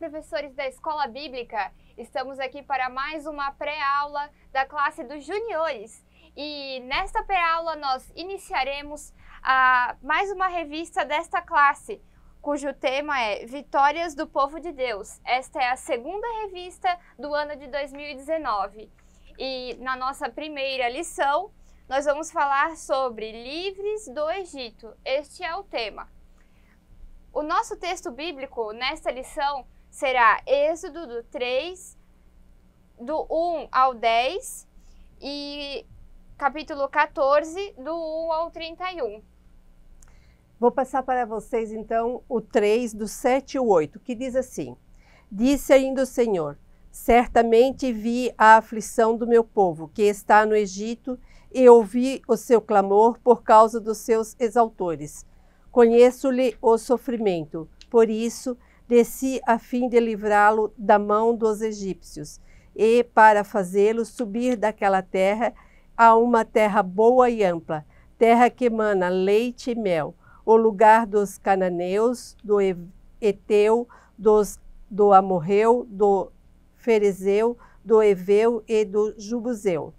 professores da Escola Bíblica! Estamos aqui para mais uma pré-aula da classe dos juniores. E nesta pré-aula nós iniciaremos mais uma revista desta classe, cujo tema é Vitórias do Povo de Deus. Esta é a segunda revista do ano de 2019. E na nossa primeira lição, nós vamos falar sobre Livres do Egito. Este é o tema. O nosso texto bíblico nesta lição será Êxodo do 3, do 1 ao 10 e capítulo 14, do 1 ao 31. Vou passar para vocês então o 3, do 7 e o 8, que diz assim: Disse ainda o Senhor: Certamente vi a aflição do meu povo, que está no Egito, e ouvi o seu clamor por causa dos seus exaltores. Conheço-lhe o sofrimento, por isso desci a fim de livrá-lo da mão dos egípcios, e para fazê-lo subir daquela terra a uma terra boa e ampla, terra que emana leite e mel, o lugar dos cananeus, do Eteu, do Amorreu, do Ferezeu, do Eveu e do Jubuseu.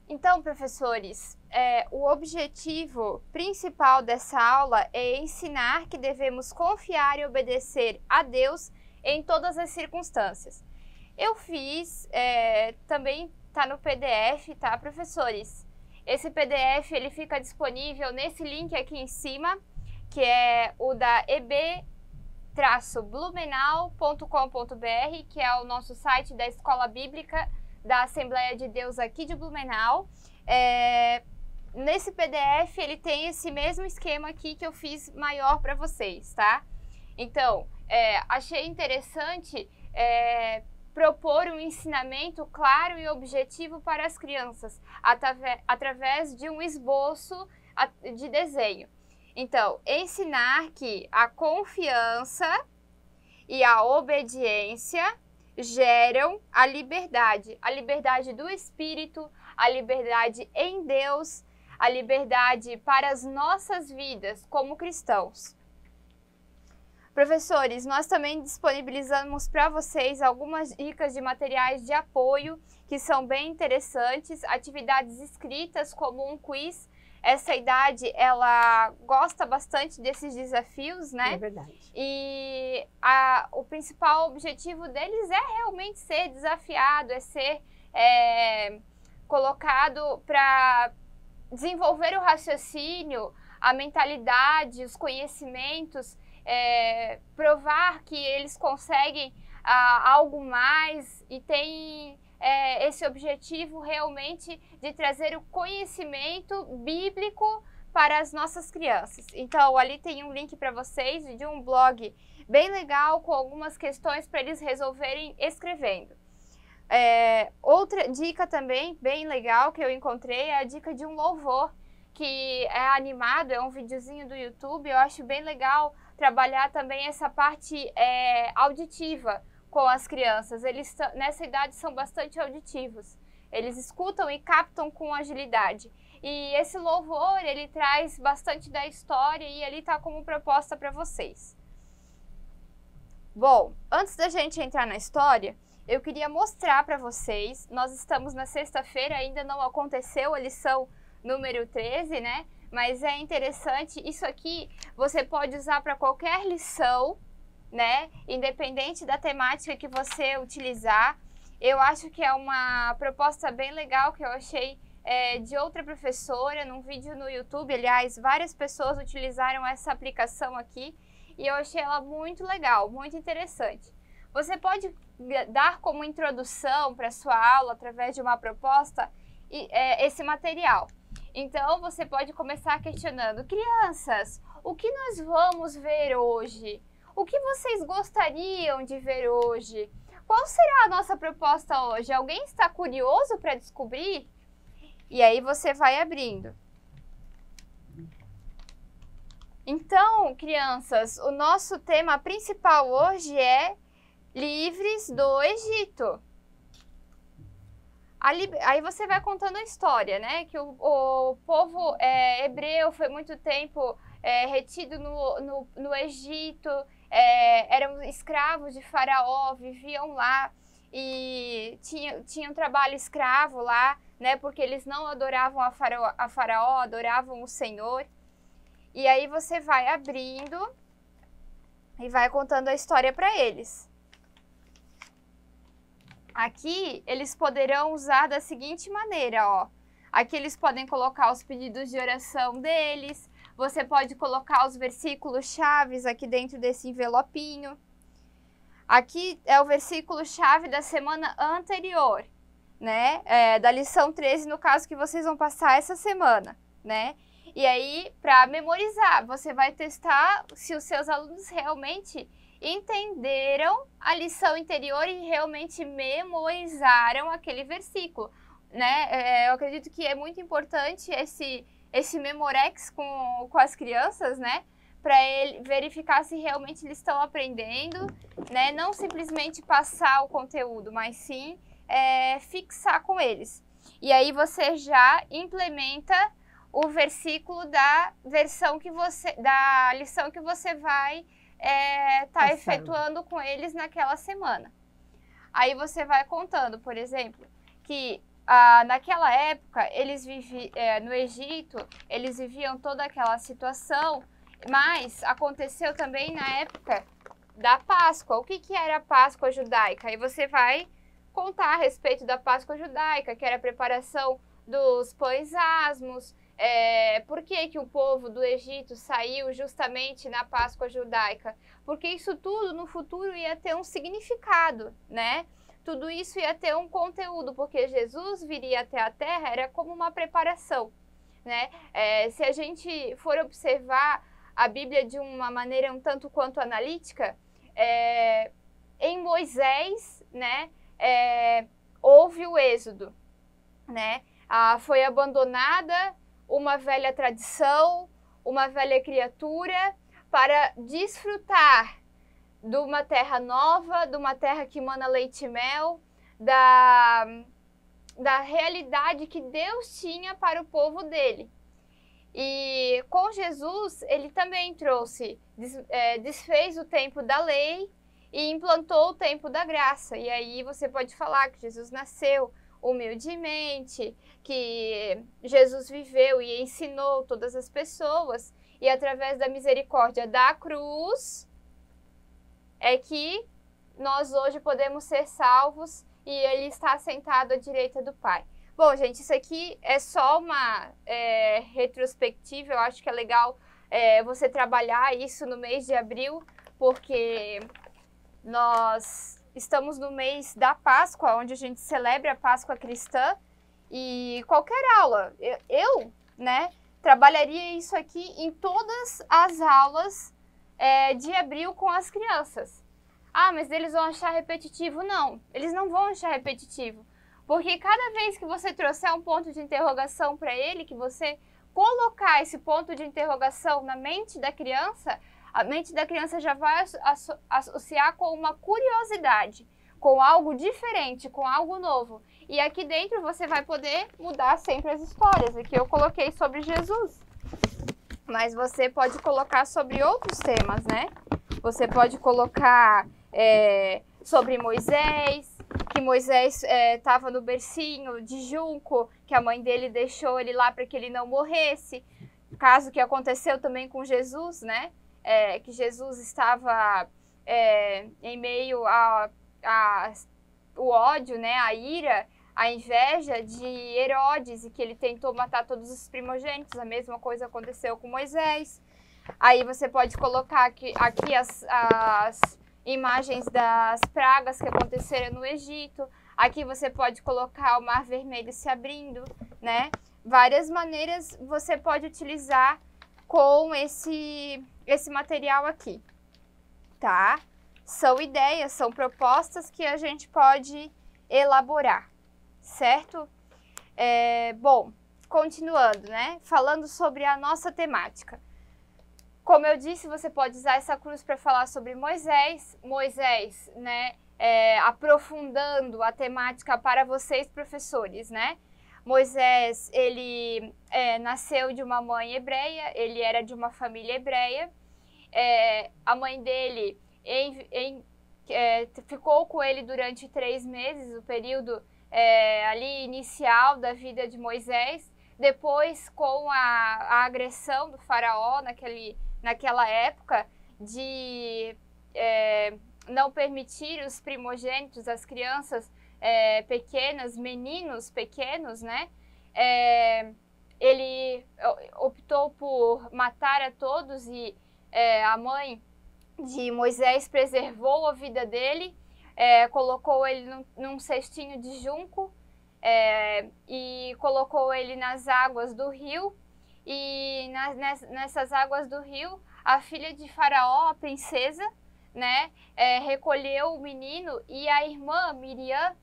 Então, professores, o objetivo principal dessa aula é ensinar que devemos confiar e obedecer a Deus em todas as circunstâncias. Eu fiz, também está no PDF, tá, professores? Esse PDF ele fica disponível nesse link aqui em cima, que é o da eb-blumenau.com.br, que é o nosso site da Escola Bíblica da Assembleia de Deus aqui de Blumenau. Nesse PDF ele tem esse mesmo esquema aqui que eu fiz maior para vocês, tá? Então, achei interessante propor um ensinamento claro e objetivo para as crianças, através de um esboço de desenho. Então, ensinar que a confiança e a obediência geram a liberdade do espírito, a liberdade em Deus, a liberdade para as nossas vidas como cristãos. Professores, nós também disponibilizamos para vocês algumas dicas de materiais de apoio que são bem interessantes, atividades escritas como um quiz. Essa idade, ela gosta bastante desses desafios, né? É verdade. E o principal objetivo deles é realmente ser desafiado, é ser colocado para desenvolver o raciocínio, a mentalidade, os conhecimentos, provar que eles conseguem algo mais e tem esse objetivo realmente de trazer o conhecimento bíblico para as nossas crianças. Então, ali tem um link para vocês de um blog bem legal com algumas questões para eles resolverem escrevendo. Outra dica também bem legal que eu encontrei é a dica de um louvor que é animado, é um videozinho do YouTube. Eu acho bem legal trabalhar também essa parte auditiva com as crianças. Eles nessa idade são bastante auditivos. Eles escutam e captam com agilidade. E esse louvor, ele traz bastante da história e ele está como proposta para vocês. Bom, antes da gente entrar na história, eu queria mostrar para vocês, nós estamos na sexta-feira, ainda não aconteceu a lição número 13, né? Mas é interessante, isso aqui você pode usar para qualquer lição, né? Independente da temática que você utilizar. Eu acho que é uma proposta bem legal que eu achei de outra professora, num vídeo no YouTube. Aliás, várias pessoas utilizaram essa aplicação aqui e eu achei ela muito legal, muito interessante. Você pode dar como introdução para a sua aula, através de uma proposta, esse material. Então, você pode começar questionando: crianças, o que nós vamos ver hoje? O que vocês gostariam de ver hoje? Qual será a nossa proposta hoje? Alguém está curioso para descobrir? E aí você vai abrindo. Então, crianças, o nosso tema principal hoje é Livres do Egito. Aí você vai contando a história, né? Que o povo hebreu foi muito tempo retido no Egito, eram escravos de Faraó, viviam lá e tinham trabalho escravo lá, né? Porque eles não adoravam a Faraó, adoravam o Senhor. E aí você vai abrindo e vai contando a história para eles. Aqui eles poderão usar da seguinte maneira, ó. Aqui eles podem colocar os pedidos de oração deles. Você pode colocar os versículos chaves aqui dentro desse envelopinho. Aqui é o versículo chave da semana anterior, né? Da lição 13, no caso que vocês vão passar essa semana, né? E aí, para memorizar, você vai testar se os seus alunos realmente entenderam a lição anterior e realmente memorizaram aquele versículo, né? Eu acredito que é muito importante esse memorex com as crianças, né? Para ele verificar se realmente eles estão aprendendo, né? Não simplesmente passar o conteúdo, mas sim fixar com eles. E aí você já implementa o versículo da lição que você vai tá efetuando com eles naquela semana. Aí você vai contando, por exemplo, que naquela época eles no Egito, eles viviam toda aquela situação, mas aconteceu também na época da Páscoa. O que era a Páscoa judaica? Aí você vai contar a respeito da Páscoa judaica, que era a preparação dos pães asmos. Por que o povo do Egito saiu justamente na Páscoa judaica? Porque isso tudo no futuro ia ter um significado, né? Tudo isso ia ter um conteúdo, porque Jesus viria até a Terra, era como uma preparação, né? Se a gente for observar a Bíblia de uma maneira um tanto quanto analítica, em Moisés, né, houve o êxodo, né? Foi abandonada uma velha tradição, uma velha criatura, para desfrutar de uma terra nova, de uma terra que emana leite e mel, da realidade que Deus tinha para o povo dele. E com Jesus, ele também desfez o tempo da lei e implantou o tempo da graça. E aí você pode falar que Jesus nasceu humildemente, que Jesus viveu e ensinou todas as pessoas, e através da misericórdia da cruz é que nós hoje podemos ser salvos e ele está sentado à direita do Pai. Bom, gente, isso aqui é só uma retrospectiva. Eu acho que é legal você trabalhar isso no mês de abril, porque nós estamos no mês da Páscoa, onde a gente celebra a Páscoa cristã, e qualquer aula, eu trabalharia isso aqui em todas as aulas de abril com as crianças. Mas eles vão achar repetitivo? Não, eles não vão achar repetitivo, porque cada vez que você trouxer um ponto de interrogação para ele, que você colocar esse ponto de interrogação na mente da criança, a mente da criança já vai associar com uma curiosidade, com algo diferente, com algo novo. E aqui dentro você vai poder mudar sempre as histórias. Aqui eu coloquei sobre Jesus, mas você pode colocar sobre outros temas, né? Você pode colocar sobre Moisés, que Moisés estava no bercinho de junco, que a mãe dele deixou ele lá para que ele não morresse. Caso que aconteceu também com Jesus, né? Que Jesus estava em meio ao ódio, né? A ira, a inveja de Herodes, e que ele tentou matar todos os primogênitos. A mesma coisa aconteceu com Moisés. Aí você pode colocar aqui as imagens das pragas que aconteceram no Egito. Aqui você pode colocar o Mar Vermelho se abrindo, né? Várias maneiras você pode utilizar com esse material aqui, tá? São ideias, são propostas que a gente pode elaborar, certo? Bom, continuando, né? Falando sobre a nossa temática. Como eu disse, você pode usar essa cruz para falar sobre Moisés, né? Aprofundando a temática para vocês, professores, né? Moisés, ele nasceu de uma mãe hebreia, ele era de uma família hebreia. A mãe dele ficou com ele durante 3 meses, o período ali inicial da vida de Moisés. Depois, com a agressão do faraó naquela época, de não permitir os primogênitos, as crianças pequenas, meninos pequenos, né? Ele optou por matar a todos e a mãe de Moisés preservou a vida dele, colocou ele num cestinho de junco e colocou ele nas águas do rio. E nessas águas do rio, a filha de Faraó, a princesa, né, recolheu o menino, e a irmã Miriam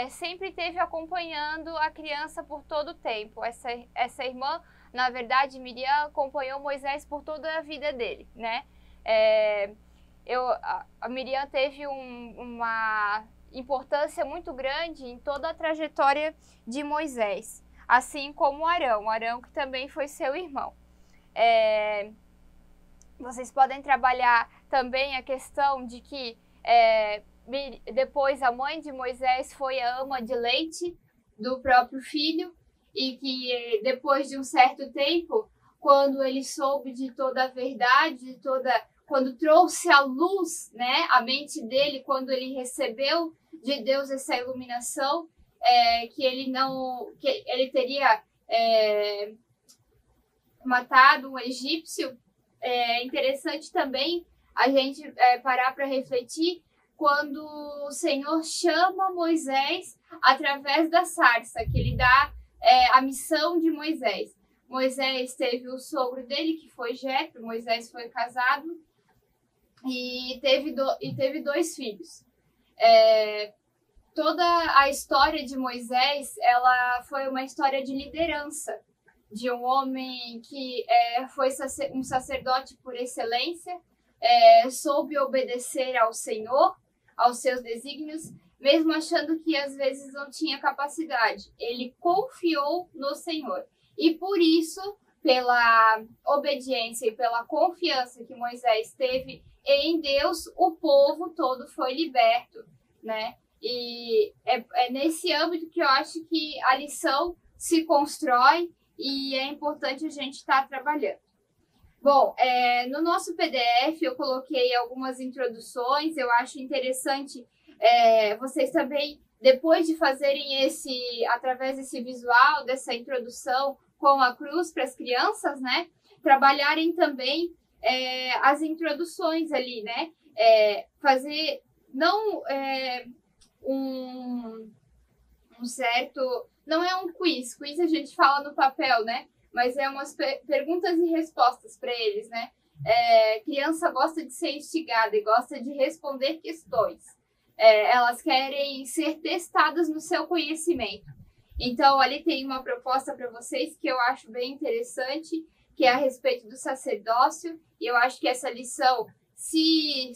sempre esteve acompanhando a criança por todo o tempo. Essa irmã, na verdade, Miriam, acompanhou Moisés por toda a vida dele, né? A Miriam teve uma importância muito grande em toda a trajetória de Moisés, assim como Arão que também foi seu irmão. Vocês podem trabalhar também a questão de que depois a mãe de Moisés foi a ama de leite do próprio filho, e que depois de um certo tempo, quando ele soube de toda a verdade, quando trouxe à luz, né, a mente dele, quando ele recebeu de Deus essa iluminação, que ele teria matado um egípcio. É interessante também a gente parar para refletir quando o Senhor chama Moisés através da sarça, que ele dá a missão de Moisés. Moisés teve o sogro dele, que foi Jetro. Moisés foi casado e teve 2 filhos. Toda a história de Moisés, ela foi uma história de liderança, de um homem que foi um sacerdote por excelência, soube obedecer ao Senhor, aos seus desígnios, mesmo achando que às vezes não tinha capacidade. Ele confiou no Senhor. E por isso, pela obediência e pela confiança que Moisés teve em Deus, o povo todo foi liberto, né? E é nesse âmbito que eu acho que a lição se constrói e é importante a gente estar trabalhando. Bom, no nosso PDF eu coloquei algumas introduções. Eu acho interessante vocês também, depois de fazerem através desse visual, dessa introdução com a cruz para as crianças, né, trabalharem também as introduções ali, né, fazer não um certo, não é um quiz a gente fala no papel, né, mas é umas perguntas e respostas para eles, né. Criança gosta de ser instigada e gosta de responder questões. Elas querem ser testadas no seu conhecimento. Então, ali tem uma proposta para vocês que eu acho bem interessante, que é a respeito do sacerdócio. E eu acho que essa lição, se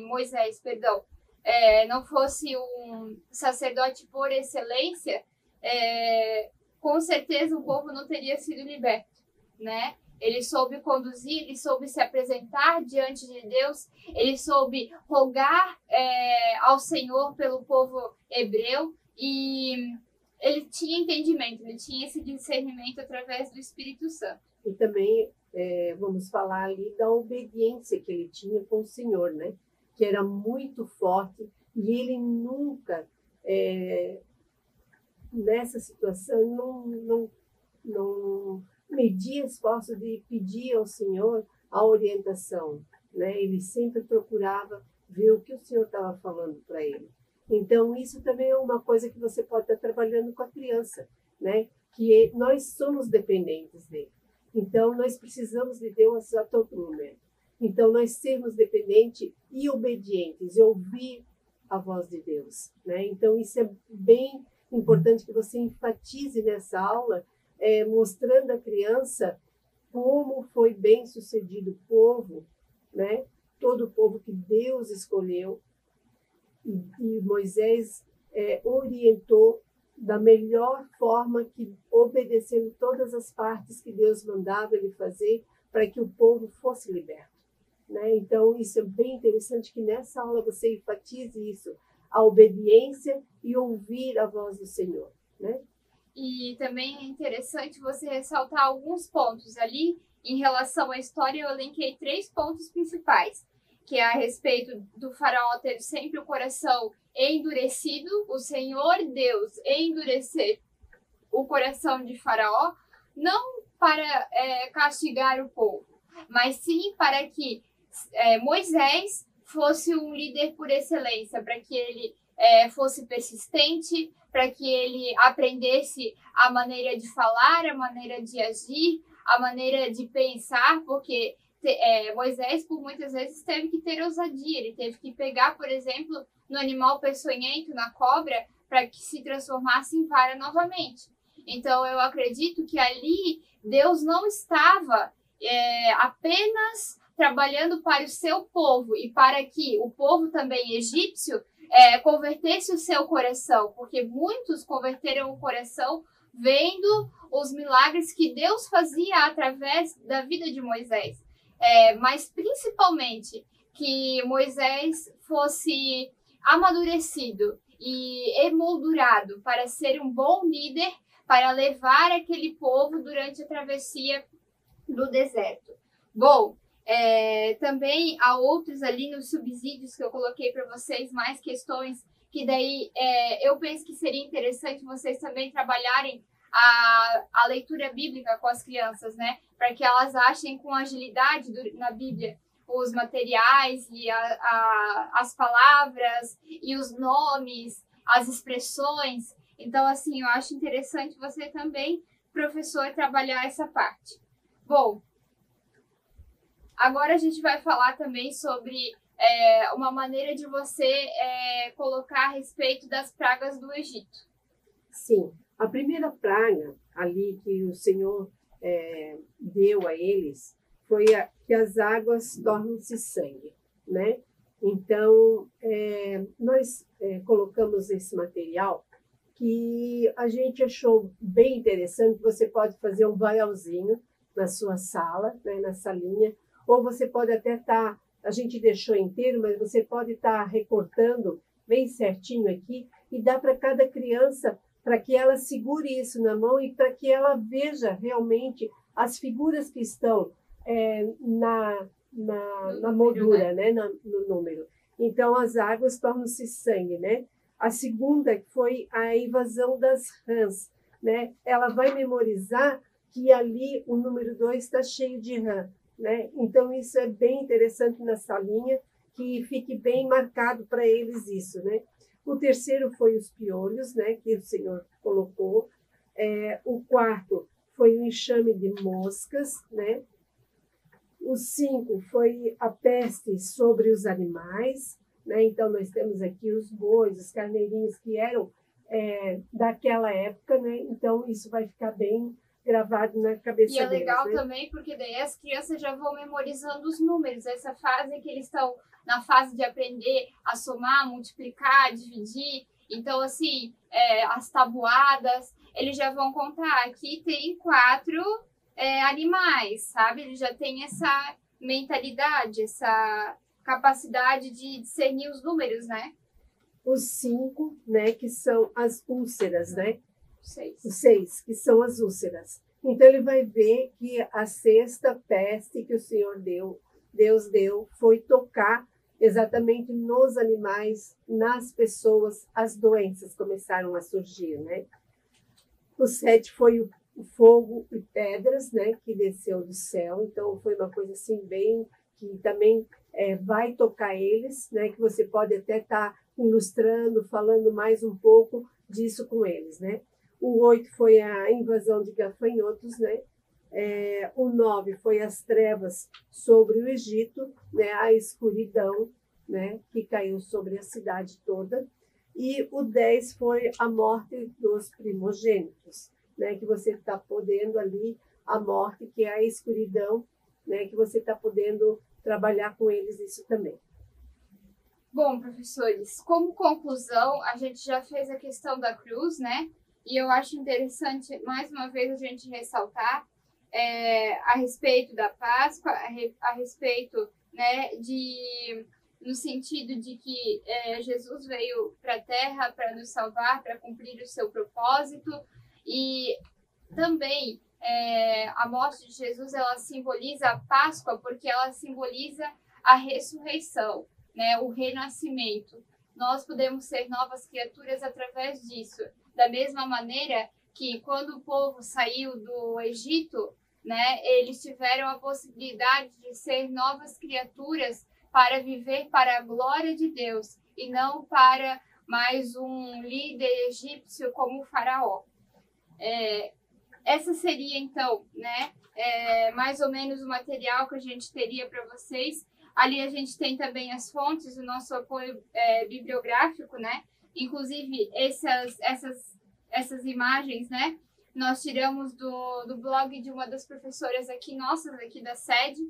Moisés, não fosse um sacerdote por excelência, com certeza o povo não teria sido liberto, né? Ele soube conduzir, ele soube se apresentar diante de Deus, ele soube rogar ao Senhor pelo povo hebreu, e ele tinha entendimento, ele tinha esse discernimento através do Espírito Santo. E também vamos falar ali da obediência que ele tinha com o Senhor, né? Que era muito forte, e ele nunca, nessa situação, não media esforço de pedir ao Senhor a orientação, né? Ele sempre procurava ver o que o Senhor estava falando para ele. Então, isso também é uma coisa que você pode estar trabalhando com a criança, né? Que nós somos dependentes dele. Então, nós precisamos de Deus a todo momento. Então, nós sermos dependentes e obedientes, e ouvir a voz de Deus, né? Então, isso é bem importante que você enfatize nessa aula, mostrando à criança como foi bem sucedido o povo, né? Todo o povo que Deus escolheu, e Moisés orientou da melhor forma, que obedecendo todas as partes que Deus mandava ele fazer para que o povo fosse liberto, né? Então, isso é bem interessante que nessa aula você enfatize isso, a obediência e ouvir a voz do Senhor, né? E também é interessante você ressaltar alguns pontos ali em relação à história. Eu elenquei 3 pontos principais, que é a respeito do faraó ter sempre o coração endurecido, o Senhor Deus endurecer o coração de Faraó, não para castigar o povo, mas sim para que Moisés fosse um líder por excelência, para que ele fosse persistente, para que ele aprendesse a maneira de falar, a maneira de agir, a maneira de pensar, porque Moisés, por muitas vezes, teve que ter ousadia, ele teve que pegar, por exemplo, no animal peçonhento, na cobra, para que se transformasse em vara novamente. Então, eu acredito que ali Deus não estava apenas trabalhando para o seu povo e para que o povo também egípcio convertesse o seu coração, porque muitos converteram o coração vendo os milagres que Deus fazia através da vida de Moisés. Mas principalmente que Moisés fosse amadurecido e emoldurado para ser um bom líder, para levar aquele povo durante a travessia do deserto. Bom, também há outros ali nos subsídios que eu coloquei para vocês, mais questões que daí eu penso que seria interessante vocês também trabalharem a leitura bíblica com as crianças, né? Para que elas achem com agilidade na Bíblia os materiais e as palavras e os nomes, as expressões. Então, assim, eu acho interessante você também, professor, trabalhar essa parte. Bom, agora a gente vai falar também sobre uma maneira de você colocar a respeito das pragas do Egito. Sim, a primeira praga ali que o Senhor deu a eles foi que as águas tornam-se sangue, né? Então, nós colocamos esse material que a gente achou bem interessante. Você pode fazer um vailzinho na sua sala, né, na salinha, ou você pode até estar, a gente deixou inteiro, mas você pode estar recortando bem certinho aqui e dá para cada criança, para que ela segure isso na mão e para que ela veja realmente as figuras que estão na moldura, né, no número. Então, as águas tornam-se sangue, né? A segunda foi a invasão das rãs, né? Ela vai memorizar que ali o número 2 está cheio de rã, né? Então, isso é bem interessante na salinha, que fique bem marcado para eles isso, né? O terceiro foi os piolhos, né? Que o Senhor colocou. O quarto foi o enxame de moscas, né? O 5 foi a peste sobre os animais, né? Então, nós temos aqui os bois, os carneirinhos que eram daquela época, né? Então, isso vai ficar bem gravado na cabeça deles. E é legal deles, né? também, porque daí as crianças já vão memorizando os números. Essa fase que eles estão na fase de aprender a somar, multiplicar, dividir. Então, assim, as tabuadas, eles já vão contar. Aqui tem 4 animais, sabe? Eles já têm essa mentalidade, essa capacidade de discernir os números, né? Os 5, né, que são as úlceras, né? 6. Os 6, que são as úlceras. Então, ele vai ver que a sexta peste que o Senhor Deus deu, foi tocar exatamente nos animais, nas pessoas, as doenças começaram a surgir, né? O 7 foi o fogo e pedras, né, que desceu do céu. Então, foi uma coisa assim bem que também vai tocar eles, né, que você pode até estar ilustrando, falando mais um pouco disso com eles, né? O 8 foi a invasão de gafanhotos, né? O 9 foi as trevas sobre o Egito, né? A escuridão, né? Que caiu sobre a cidade toda. E o 10 foi a morte dos primogênitos, né? Que você está podendo ali, a morte, que é a escuridão, né? Que você está podendo trabalhar com eles isso também. Bom, professores, como conclusão, a gente já fez a questão da cruz, né? e eu acho interessante, mais uma vez, a gente ressaltar a respeito da Páscoa, a respeito, né, no sentido de que Jesus veio para a Terra para nos salvar, para cumprir o seu propósito, e também a morte de Jesus, ela simboliza a Páscoa, porque ela simboliza a ressurreição, né, o renascimento. Nós podemos ser novas criaturas através disso. Da mesma maneira que quando o povo saiu do Egito, né, eles tiveram a possibilidade de ser novas criaturas para viver para a glória de Deus e não para mais um líder egípcio como o faraó. Essa seria, então, né, mais ou menos o material que a gente teria para vocês. Ali a gente tem também as fontes, o nosso apoio bibliográfico, né? Inclusive, essas imagens, né? Nós tiramos do blog de uma das professoras aqui, nossas, aqui da sede.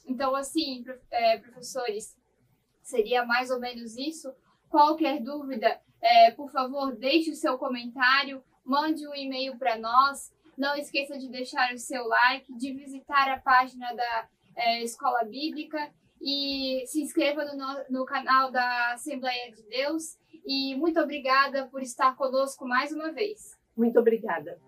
Então, assim, professores, seria mais ou menos isso. Qualquer dúvida, por favor, deixe o seu comentário, mande um e-mail para nós. Não esqueça de deixar o seu like, de visitar a página da Escola Bíblica e se inscreva no canal da Assembleia de Deus. E muito obrigada por estar conosco mais uma vez. Muito obrigada.